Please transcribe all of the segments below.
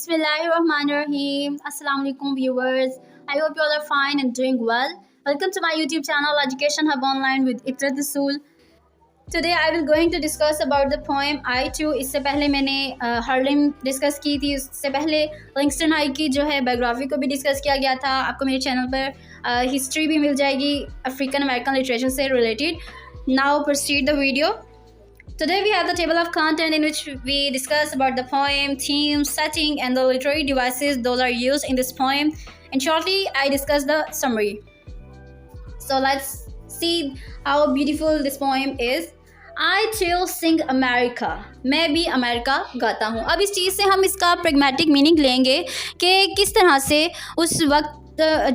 Bismillahirrahmanirrahim. Assalamu alaikum viewers. I hope you all are fine and doing well. Welcome to my YouTube channel Education Hub Online with Ikra Rasool. Today I will going to discuss about the poem I Too. इससे पहले मैंने Harlem discuss की थी, इससे पहले लिंगस्टन high की जो है बायोग्राफी को भी डिस्कस किया गया था। आपको मेरे चैनल पर हिस्ट्री भी मिल जाएगी अफ्रीकन अमेरिकन लिटरेचर से related. Now proceed the video. Today we have the table of content in which we discuss about the poem, theme, setting and the literary devices those are used in this poem, and shortly I discuss the summary. So let's see how beautiful this poem is. I too sing America. मैं भी America गाता हूँ। अब इस चीज़ से हम इसका pragmatic meaning लेंगे कि किस तरह से उस वक्त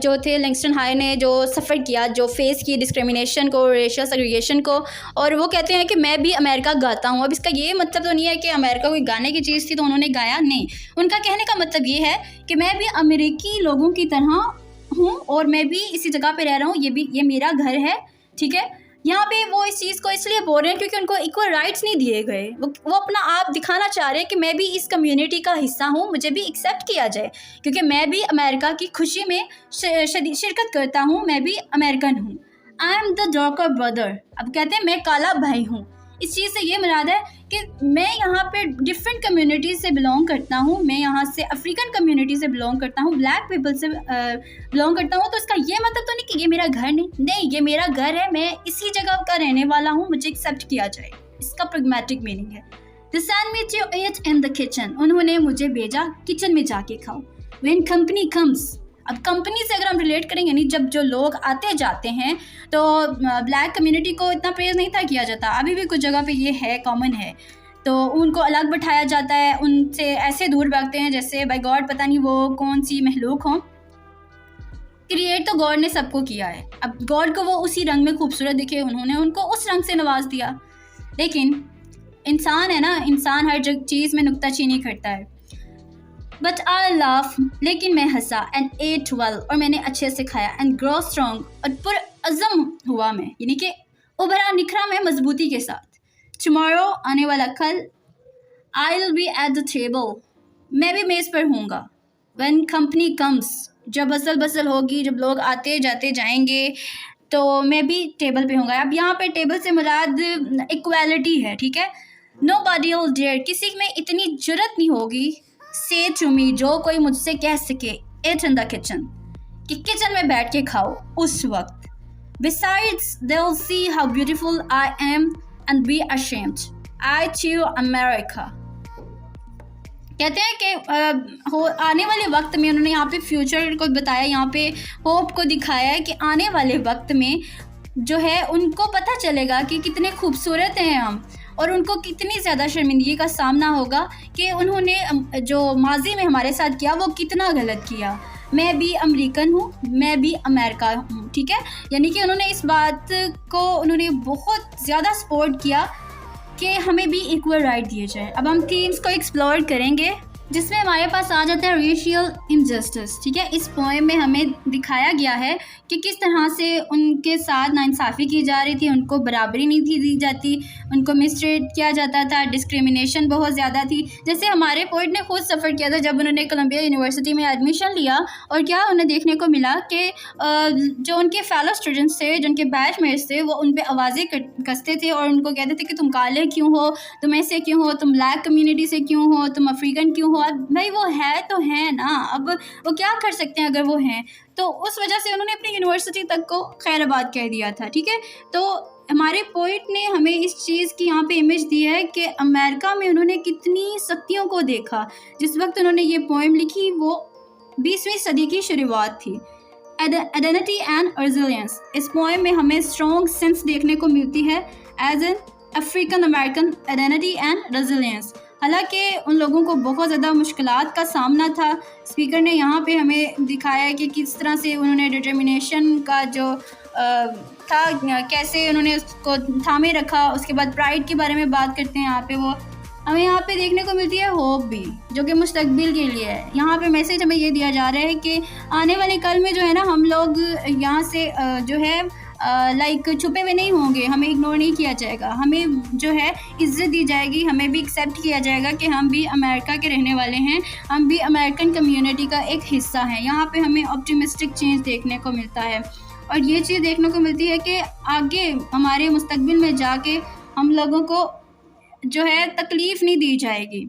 जो थे लिंगस्टन हाई ने जो सफ़र किया, जो फेस की डिस्क्रिमिनेशन को, रेशियल सेग्रीगेशन को, और वो कहते हैं कि मैं भी अमेरिका गाता हूँ। अब इसका ये मतलब तो नहीं है कि अमेरिका कोई गाने की चीज़ थी तो उन्होंने गाया, नहीं। उनका कहने का मतलब ये है कि मैं भी अमेरिकी लोगों की तरह हूँ और मैं भी इसी जगह पे रह रहा हूँ, ये मेरा घर है, ठीक है। यहाँ पे वो इस चीज़ को इसलिए बोल रहे हैं क्योंकि उनको इक्वल राइट्स नहीं दिए गए। वो अपना आप दिखाना चाह रहे हैं कि मैं भी इस कम्युनिटी का हिस्सा हूँ, मुझे भी एक्सेप्ट किया जाए, क्योंकि मैं भी अमेरिका की खुशी में शिरकत करता हूँ, मैं भी अमेरिकन हूँ। I am the darker brother. अब कहते हैं मैं काला भाई हूँ। इस चीज़ से ये मुराद है कि मैं यहाँ पे डिफरेंट कम्युनिटी से बिलोंग करता हूँ। मैं यहाँ से अफ्रीकन कम्युनिटी से बिलोंग करता हूँ, ब्लैक पीपल से बिलोंग करता हूँ। तो इसका ये मतलब तो नहीं कि ये मेरा घर नहीं, ये मेरा घर है, मैं इसी जगह का रहने वाला हूँ, मुझे एक्सेप्ट किया जाए। इसका प्रैग्मेटिक मीनिंग है। They sent me to eat in the kitchen. उन्होंने मुझे भेजा किचन में जाके खाओ। When company comes. अब कंपनी से अगर हम रिलेट करेंगे, नहीं, जब जो लोग आते जाते हैं तो ब्लैक कम्युनिटी को इतना प्रेज नहीं था किया जाता। अभी भी कुछ जगह पे ये है, कॉमन है, तो उनको अलग बैठाया जाता है, उनसे ऐसे दूर भागते हैं जैसे बाय गॉड पता नहीं वो कौन सी महलूक हो। क्रिएट तो गॉड ने सबको किया है। अब गॉड को वो उसी रंग में खूबसूरत दिखे, उन्होंने उनको उस रंग से नवाज दिया। लेकिन इंसान है ना, इंसान हर चीज़ में नुक्ताचीनी करता है। बट आई लाफ, लेकिन मैं हंसा, एंड एट वेल, और मैंने अच्छे से खाया, एंड ग्रो स्ट्रॉन्ग, और पुरअज़्म हुआ मैं, यानी कि उभरा निखरा मैं मजबूती के साथ। टुमारो, आने वाला कल, I will be at the table, मैं भी मेज़ पर हूँगा। व्हेन कंपनी कम्स, जब हसल बसल होगी, जब लोग आते जाते जाएंगे तो मैं भी टेबल पे हूँगा। अब यहाँ पे टेबल से मुराद इक्वालिटी है, ठीक है। नो बॉडी विल डेयर, किसी में इतनी जुर्रत नहीं होगी, से टू मी, जो कोई मुझसे कह सके, इट इन द किचन, कि किचन में बैठ के खाओ उस वक्त। Besides they will see how beautiful I am and be ashamed, I too America. कहते हैं कि आने वाले वक्त में, उन्होंने यहाँ पे फ्यूचर को बताया, यहाँ पे होप को दिखाया है कि आने वाले वक्त में जो है उनको पता चलेगा कि कितने खूबसूरत हैं हम, और उनको कितनी ज़्यादा शर्मिंदगी का सामना होगा कि उन्होंने जो माजी में हमारे साथ किया वो कितना गलत किया। मैं भी अमेरिकन हूँ, मैं भी अमेरिका हूँ, ठीक है। यानी कि उन्होंने इस बात को उन्होंने बहुत ज़्यादा सपोर्ट किया कि हमें भी इक्वल राइट दिए जाए। अब हम थीम्स को एक्सप्लोर करेंगे, जिसमें हमारे पास आ जाता है रेशियल इनजस्टिस, ठीक है। इस पोएम में हमें दिखाया गया है कि किस तरह से उनके साथ नाइंसाफ़ी की जा रही थी, उनको बराबरी नहीं थी दी जाती, उनको मिसट्रीट किया जाता था, डिस्क्रिमिनेशन बहुत ज़्यादा थी। जैसे हमारे पोइट ने खुद सफ़र किया था जब उन्होंने कोलंबिया यूनिवर्सिटी में एडमिशन लिया, और क्या उन्हें देखने को मिला कि जो उनके फेलो स्टूडेंट्स थे, जो उनके बैचमेट्स थे, वो उन पर आवाज़ें कसते थे और उनको कहते थे कि तुम काले क्यों हो, तुम ऐसे क्यों हो, तुम ब्लैक कम्यूनिटी से क्यों हो, तुम अफ्रीकन क्यों हो। अब भाई वो है तो है ना, अब वो क्या कर सकते हैं अगर वो हैं। तो उस वजह से उन्होंने अपनी यूनिवर्सिटी तक को खैराबाद कह दिया था, ठीक है। तो हमारे पोइट ने हमें इस चीज़ की यहाँ पे इमेज दी है कि अमेरिका में उन्होंने कितनी सख्तियों को देखा। जिस वक्त उन्होंने ये पोएम लिखी वो 20वीं सदी की शुरुआत थी। आइडेंटिटी एंड रेजिलियंस, इस पोएम में हमें स्ट्रॉन्ग सेंस देखने को मिलती है as an African American identity and resilience. हालांकि उन लोगों को बहुत ज़्यादा मुश्किलात का सामना था। स्पीकर ने यहाँ पे हमें दिखाया है कि किस तरह से उन्होंने डिटर्मिनेशन का जो था, कैसे उन्होंने उसको थामे रखा। उसके बाद प्राइड के बारे में बात करते हैं यहाँ पे। वो हमें यहाँ पे देखने को मिलती है होप भी, जो कि मुस्तकबिल के लिए है। यहाँ पे मैसेज हमें ये दिया जा रहा है कि आने वाले कल में जो है ना, हम लोग यहाँ से जो है लाइक छुपे हुए नहीं होंगे, हमें इग्नोर नहीं किया जाएगा, हमें जो है इज्जत दी जाएगी, हमें भी एक्सेप्ट किया जाएगा कि हम भी अमेरिका के रहने वाले हैं, हम भी अमेरिकन कम्युनिटी का एक हिस्सा हैं। यहाँ पे हमें ऑप्टिमिस्टिक चेंज देखने को मिलता है और ये चीज़ देखने को मिलती है कि आगे हमारे मुस्तकबिल में जाके हम लोगों को जो है तकलीफ़ नहीं दी जाएगी।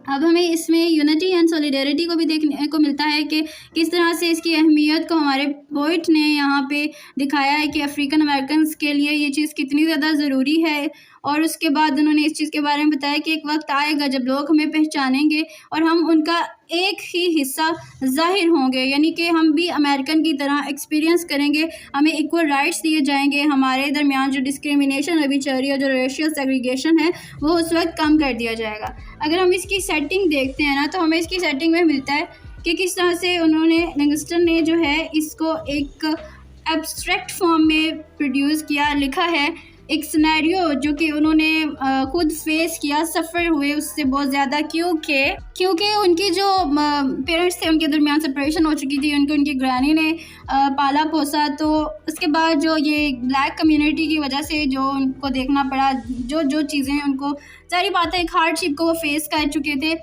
अब हमें इसमें यूनिटी एंड सॉलिडेरिटी को भी देखने को मिलता है कि किस तरह से इसकी अहमियत को हमारे पोइट ने यहाँ पे दिखाया है कि अफ्रीकन अमेरिकन्स के लिए ये चीज़ कितनी ज़्यादा ज़रूरी है। और उसके बाद उन्होंने इस चीज़ के बारे में बताया कि एक वक्त आएगा जब लोग हमें पहचानेंगे और हम उनका एक ही हिस्सा ज़ाहिर होंगे, यानी कि हम भी अमेरिकन की तरह एक्सपीरियंस करेंगे, हमें इक्वल राइट्स दिए जाएंगे, हमारे दरमियान जो डिस्क्रिमिनेशन अभी चल रही है, जो रेशियल सेग्रीगेशन है, वो उस वक्त कम कर दिया जाएगा। अगर हम इसकी सेटिंग देखते हैं ना, तो हमें इसकी सेटिंग में मिलता है कि किस तरह से उन्होंने लिविंगस्टन ने जो है इसको एक एब्स्ट्रैक्ट फॉर्म में प्रोड्यूस किया, लिखा है एक सिनेरियो जो कि उन्होंने खुद फेस किया, सफ़र हुए उससे बहुत ज़्यादा, क्योंकि उनकी जो पेरेंट्स थे उनके दरमियान सेपरेशन हो चुकी थी, उनकी ग्रैनी ने पाला पोसा, तो उसके बाद जो ये ब्लैक कम्युनिटी की वजह से जो उनको देखना पड़ा, जो चीज़ें उनको सारी बातें एक हार्डशिप को वो फेस कर चुके थे,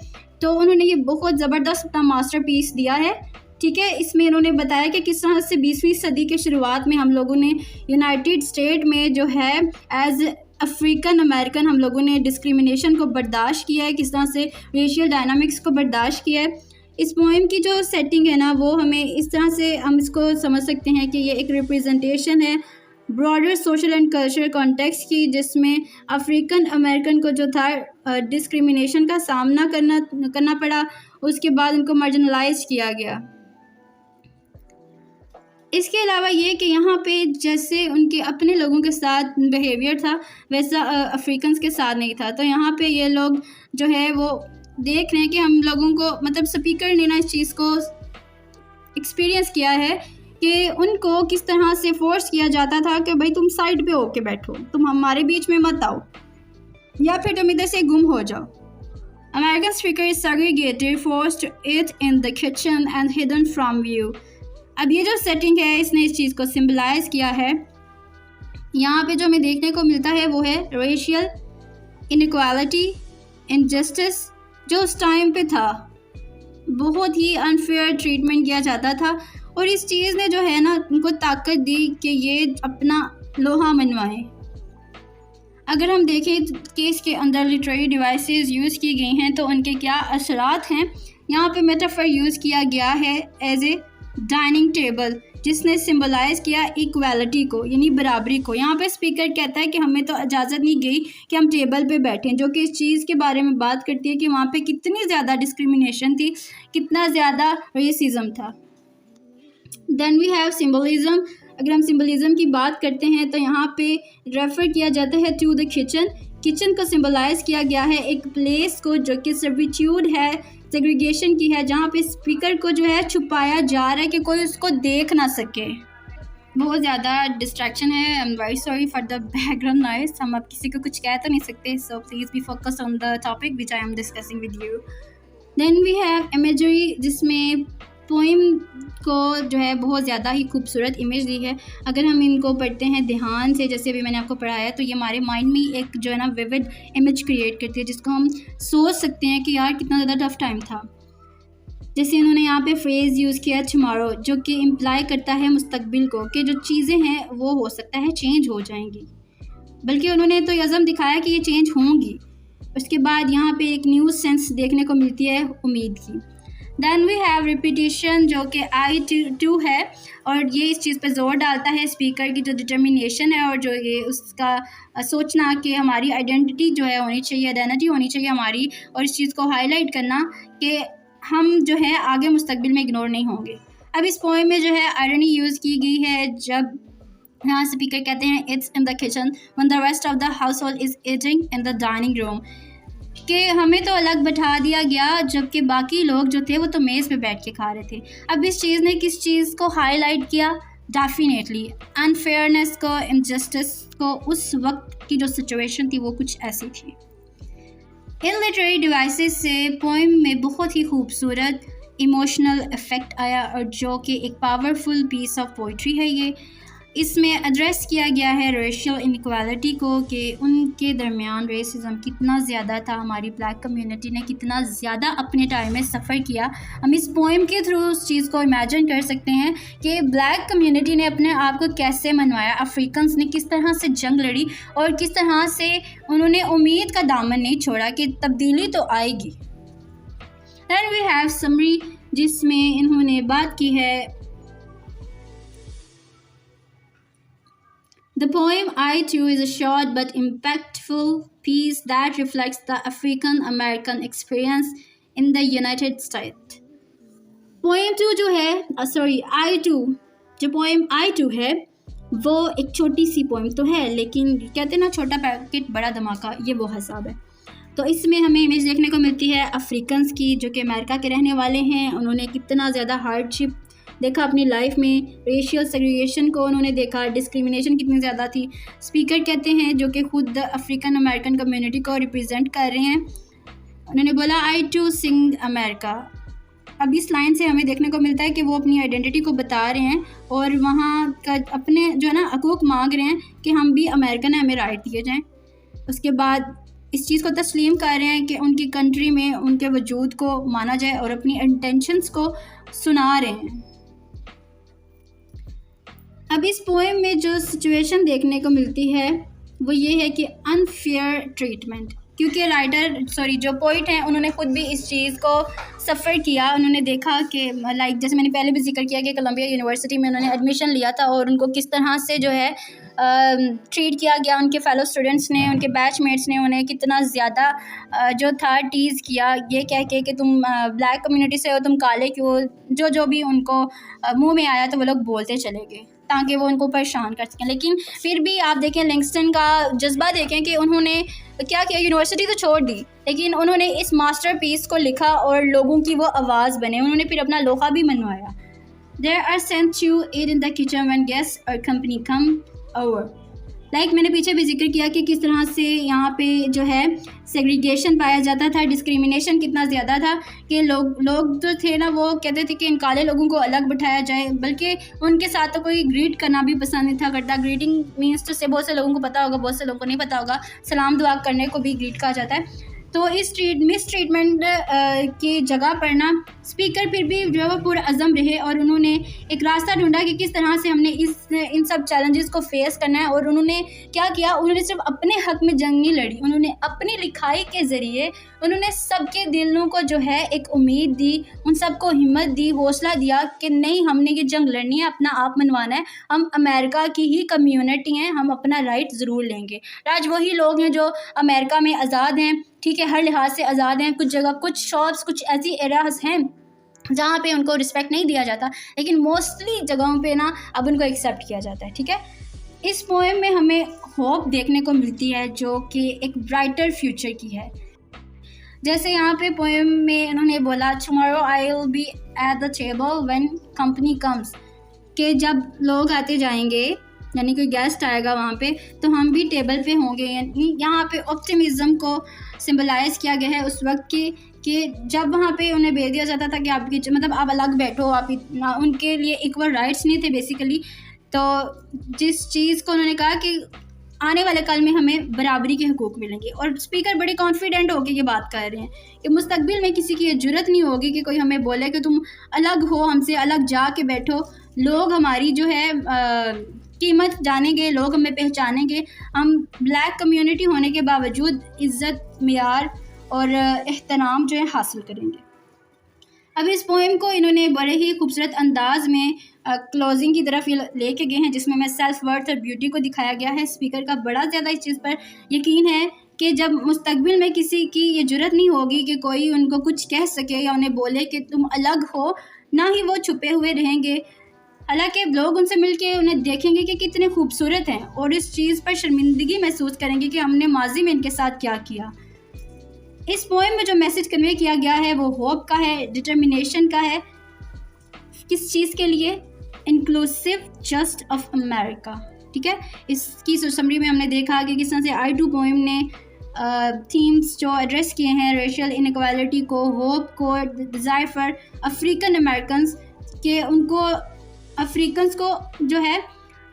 तो उन्होंने ये बहुत ज़बरदस्त अपना मास्टरपीस दिया है। ठीक है, इसमें इन्होंने बताया कि किस तरह से 20वीं सदी के शुरुआत में हम लोगों ने यूनाइटेड स्टेट में जो है एज अफ्रीकन अमेरिकन हम लोगों ने डिस्क्रिमिनेशन को बर्दाश्त किया है, किस तरह से रेशियल डायनामिक्स को बर्दाश्त किया है। इस पोएम की जो सेटिंग है ना, वो हमें इस तरह से हम इसको समझ सकते हैं कि ये एक रिप्रेजेंटेशन है broader social and cultural context की, जिसमें अफ्रीकन अमेरिकन को जो था डिस्क्रिमिनेशन का सामना करना पड़ा, उसके बाद उनको मार्जिनलाइज किया गया। इसके अलावा ये कि यहाँ पे जैसे उनके अपने लोगों के साथ बिहेवियर था, वैसा अफ्रीकन्स के साथ नहीं था। तो यहाँ पे ये लोग जो है वो देख रहे हैं कि हम लोगों को, मतलब स्पीकर ने ना इस चीज़ को एक्सपीरियंस किया है कि उनको किस तरह से फोर्स किया जाता था कि भाई तुम साइड पे होके बैठो, तुम हमारे बीच में मत आओ, या फिर तुम इधर से गुम हो जाओ। American speaker is segregated, forced it in the kitchen and hidden from view. अब ये जो सेटिंग है, इसने इस चीज़ को सिम्बलाइज किया है। यहाँ पे जो हमें देखने को मिलता है वो है रेशियल इनइक्वालिटी, इनजस्टिस, जो उस टाइम पे था, बहुत ही अनफेयर ट्रीटमेंट किया जाता था, और इस चीज़ ने जो है ना उनको ताकत दी कि ये अपना लोहा मनवाएं। अगर हम देखें कि इसके अंदर लिटरेरी डिवाइसेस यूज़ की गई हैं तो उनके क्या असरात हैं। यहाँ पे मेटाफर यूज़ किया गया है एज ए डाइनिंग टेबल, जिसने सिंबलाइज किया इक्वालिटी को, यानी बराबरी को। यहाँ पे स्पीकर कहता है कि हमें तो इजाज़त नहीं गई कि हम टेबल पे बैठें, जो कि इस चीज़ के बारे में बात करती है कि वहाँ पे कितनी ज़्यादा डिस्क्रिमिनेशन थी, कितना ज़्यादा रेसिज्म था। Then we have symbolism. अगर हम सिम्बलिज़म की बात करते हैं तो यहाँ पे रेफ़र किया जाता है टू द किचन को सिम्बलाइज़ किया गया है एक प्लेस को जो कि सर्विट्यूड है, सेग्रीगेशन की है, जहाँ पे स्पीकर को जो है छुपाया जा रहा है कि कोई उसको देख ना सके। बहुत ज़्यादा डिस्ट्रैक्शन है, I am very sorry for the background noise. हम अब किसी को कुछ कह तो नहीं सकते, so please be focus on the topic which I am discussing with you. Then we have imagery, जिसमें पोइम को जो है बहुत ज़्यादा ही खूबसूरत इमेज दी है। अगर हम इनको पढ़ते हैं ध्यान से, जैसे अभी मैंने आपको पढ़ाया, तो ये हमारे माइंड में एक जो है ना विविड इमेज क्रिएट करती है, जिसको हम सोच सकते हैं कि यार कितना ज़्यादा टफ टाइम था। जैसे इन्होंने यहाँ पे फ्रेज़ यूज़ किया टुमारो, जो कि इम्प्लाई करता है मुस्तकबिल को, कि जो चीज़ें हैं वो हो सकता है चेंज हो जाएंगी, बल्कि उन्होंने तो यज़म दिखाया कि ये चेंज होंगी। उसके बाद यहाँ पे एक न्यू सेंस देखने को मिलती है उम्मीद की। देन वी हैव रिपीटिशन, जो कि I2 है, और ये इस चीज़ पे ज़ोर डालता है स्पीकर की जो डिटर्मिनेशन है, और जो ये उसका सोचना कि हमारी आइडेंटिटी जो है होनी चाहिए, आइडेंटिटी होनी चाहिए हमारी, और इस चीज़ को हाईलाइट करना कि हम जो है आगे मुस्तकबिल में इग्नोर नहीं होंगे। अब इस पोएम में जो है आयरनी यूज़ की गई है, जब यहाँ स्पीकर कहते हैं it's in the kitchen when the rest of the house hold is eating in the dining room, कि हमें तो अलग बैठा दिया गया जबकि बाकी लोग जो थे वो तो मेज़ पे बैठ के खा रहे थे। अब इस चीज़ ने किस चीज़ को हाईलाइट किया? डेफिनेटली अनफेयरनेस को, इनजस्टिस को। उस वक्त की जो सिचुएशन थी वो कुछ ऐसी थी। इन लिटरेरी डिवाइसेस से पोएम में बहुत ही खूबसूरत इमोशनल इफ़ेक्ट आया, और जो कि एक पावरफुल पीस ऑफ पोइट्री है ये। इसमें एड्रेस किया गया है रेशियल इनइक्वालिटी को, कि उनके दरमियान रेसिज्म कितना ज़्यादा था, हमारी ब्लैक कम्युनिटी ने कितना ज़्यादा अपने टाइम में सफ़र किया। हम इस पोएम के थ्रू उस चीज़ को इमेजिन कर सकते हैं कि ब्लैक कम्युनिटी ने अपने आप को कैसे मनवाया, अफ्रीकन्स ने किस तरह से जंग लड़ी और किस तरह से उन्होंने उम्मीद का दामन नहीं छोड़ा कि तब्दीली तो आएगी। दैन वी हैव समरी, जिसमें इन्होंने बात की है The poem I Too is a short but impactful piece that reflects the African American experience in the United States. Poem 2 जो है I Too, जो poem I Too है वो एक छोटी सी poem तो है, लेकिन कहते हैं ना छोटा पैकेट बड़ा धमाका, ये वो हिसाब है। तो इसमें हमें इमेज देखने को मिलती है अफ्रीकन्स की, जो कि अमेरिका के रहने वाले हैं। उन्होंने कितना ज़्यादा हार्डशिप देखा अपनी लाइफ में, रेशियल सेग्रीगेशन को उन्होंने देखा, डिस्क्रिमिनेशन कितनी ज़्यादा थी। स्पीकर कहते हैं, जो कि खुद अफ्रीकन अमेरिकन कम्युनिटी को रिप्रेजेंट कर रहे हैं, उन्होंने बोला आई टू सिंग अमेरिका। अब इस लाइन से हमें देखने को मिलता है कि वो अपनी आइडेंटिटी को बता रहे हैं और वहाँ का अपने जो है ना हकूक़ मांग रहे हैं कि हम भी अमेरिकन हैं, हमें राइट दिए जाएँ। उसके बाद इस चीज़ को तस्लीम कर रहे हैं कि उनकी कंट्री में उनके वजूद को माना जाए और अपनी इंटेंशंस को सुना रहे हैं। अब इस पोएम में जो सिचुएशन देखने को मिलती है वो ये है कि अनफेयर ट्रीटमेंट, क्योंकि जो पोइट हैं उन्होंने खुद भी इस चीज़ को सफ़र किया। उन्होंने देखा कि जैसे मैंने पहले भी जिक्र किया कि कोलंबिया यूनिवर्सिटी में उन्होंने एडमिशन लिया था और उनको किस तरह से जो है ट्रीट किया गया, उनके फेलो स्टूडेंट्स ने, उनके बैचमेट्स ने उन्हें कितना ज़्यादा जो था टीज़ किया, ये कह के कि तुम ब्लैक कम्युनिटी से हो, तुम काले क्यों, जो भी उनको मुंह में आया तो वो लोग बोलते चले गए ताकि वो उनको परेशान कर सकें। लेकिन फिर भी आप देखें लिंगस्टन का जज्बा देखें कि उन्होंने क्या किया, यूनिवर्सिटी तो छोड़ दी लेकिन उन्होंने इस मास्टरपीस को लिखा और लोगों की वो आवाज़ बने। उन्होंने फिर अपना लोहा भी मनवाया। There are sent to eat in the kitchen when guests or company come over. मैंने पीछे भी जिक्र किया कि किस तरह से यहाँ पे जो है सेग्रीगेशन पाया जाता था, डिस्क्रिमिनेशन कितना ज़्यादा था कि लोग जो थे ना वो कहते थे कि इन काले लोगों को अलग बिठाया जाए, बल्कि उनके साथ तो कोई ग्रीट करना भी पसंद नहीं था करता। ग्रीटिंग मीन्स तो से बहुत से लोगों को पता होगा, बहुत से लोगों को नहीं पता होगा, सलाम दुआ करने को भी ग्रीट कहा जाता है। तो इस मिस ट्रीटमेंट की जगह पर ना स्पीकर फिर भी जो है वो पुरअज़म रहे और उन्होंने एक रास्ता ढूंढा कि किस तरह से हमने इन सब चैलेंजेस को फेस करना है। और उन्होंने क्या किया, उन्होंने सिर्फ अपने हक़ में जंग नहीं लड़ी, उन्होंने अपनी लिखाई के ज़रिए उन्होंने सबके दिलों को जो है एक उम्मीद दी, उन सबको हिम्मत दी, हौसला दिया कि नहीं, हमने ये जंग लड़नी है, अपना आप मनवाना है, हम अमेरिका की ही कम्यूनिटी हैं, हम अपना राइट ज़रूर लेंगे। आज वही लोग हैं जो अमेरिका में आज़ाद हैं, ठीक है, हर लिहाज से आज़ाद हैं। कुछ जगह, कुछ शॉप्स, कुछ ऐसी एरियाज़ हैं जहाँ पे उनको रिस्पेक्ट नहीं दिया जाता, लेकिन मोस्टली जगहों पे ना अब उनको एक्सेप्ट किया जाता है। ठीक है, इस पोएम में हमें होप देखने को मिलती है जो कि एक ब्राइटर फ्यूचर की है। जैसे यहाँ पे पोएम में उन्होंने बोला, tomorrow I will be at the table when company comes, कि जब लोग आते जाएंगे यानी कोई गेस्ट आएगा वहाँ पे तो हम भी टेबल पे होंगे। यानी यहाँ पे ऑप्टिमिज़म को सिंबलाइज किया गया है उस वक्त कि जब वहाँ पे उन्हें भेज दिया जाता था कि आपकी मतलब आप अलग बैठो, आप उनके लिए इक्वल राइट्स नहीं थे बेसिकली। तो जिस चीज़ को उन्होंने कहा कि आने वाले कल में हमें बराबरी के हकूक़ मिलेंगे, और स्पीकर बड़े कॉन्फिडेंट होकर ये बात कर रहे हैं कि मुस्तकबिल में किसी की ये जुर्रत नहीं होगी कि कोई हमें बोले कि तुम अलग हो, हमसे अलग जा के बैठो। लोग हमारी जो है कीमत जानेंगे, लोग हमें पहचानेंगे, हम ब्लैक कम्युनिटी होने के बावजूद इज़्ज़त, मियार और एहतराम जो है हासिल करेंगे। अब इस पोएम को इन्होंने बड़े ही खूबसूरत अंदाज में क्लोजिंग की तरफ लेके गए हैं, जिसमें मैं सेल्फ वर्थ और ब्यूटी को दिखाया गया है। स्पीकर का बड़ा ज़्यादा इस चीज़ पर यकीन है कि जब मुस्तकबिल में किसी की ये जुर्रत नहीं होगी कि कोई उनको कुछ कह सके या उन्हें बोले कि तुम अलग हो, ना ही वो छुपे हुए रहेंगे, हालांकि लोग उनसे मिलके उन्हें देखेंगे कि कितने खूबसूरत हैं और इस चीज़ पर शर्मिंदगी महसूस करेंगे कि हमने माजी में इनके साथ क्या किया। इस पोएम में जो मैसेज कन्वे किया गया है वो होप का है, डिटर्मिनेशन का है। किस चीज़ के लिए? Inclusive just of America. ठीक है, इसकी समरी में हमने देखा कि किस तरह से आई टू पोएम ने थीम्स जो एड्रेस किए हैं, रेशियल इनइक्वालिटी को, होप को, डिज़ायर फॉर अफ्रीकन अमेरिकन्स, के उनको अफ्रीकन्स को जो है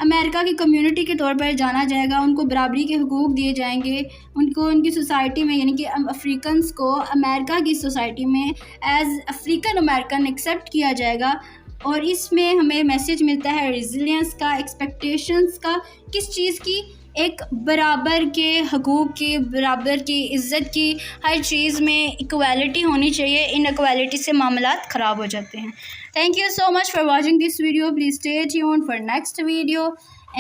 अमेरिका की कम्युनिटी के तौर पर जाना जाएगा, उनको बराबरी के हकूक़ दिए जाएंगे, उनको उनकी सोसाइटी में यानी कि अफ्रीकन्स को अमेरिका की सोसाइटी में एज़ अफ्रीकन अमेरिकन एक्सेप्ट किया जाएगा। और इसमें हमें मैसेज मिलता है रेजिलियंस का, एक्सपेक्टेशंस का, किस चीज़ की, एक बराबर के हकूक़ की, बराबर की इज़्ज़त की, हर चीज़ में इक्वालिटी होनी चाहिए। इन इक्वालिटी से मामलात ख़राब हो जाते हैं। Thank you so much for watching this video. Please stay tuned for next video.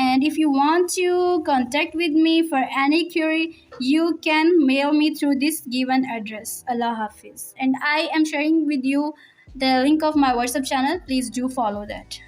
And if you want to contact with me for any query, you can mail me through this given address. Allah Hafiz. And I am sharing with you the link of my WhatsApp channel. Please do follow that.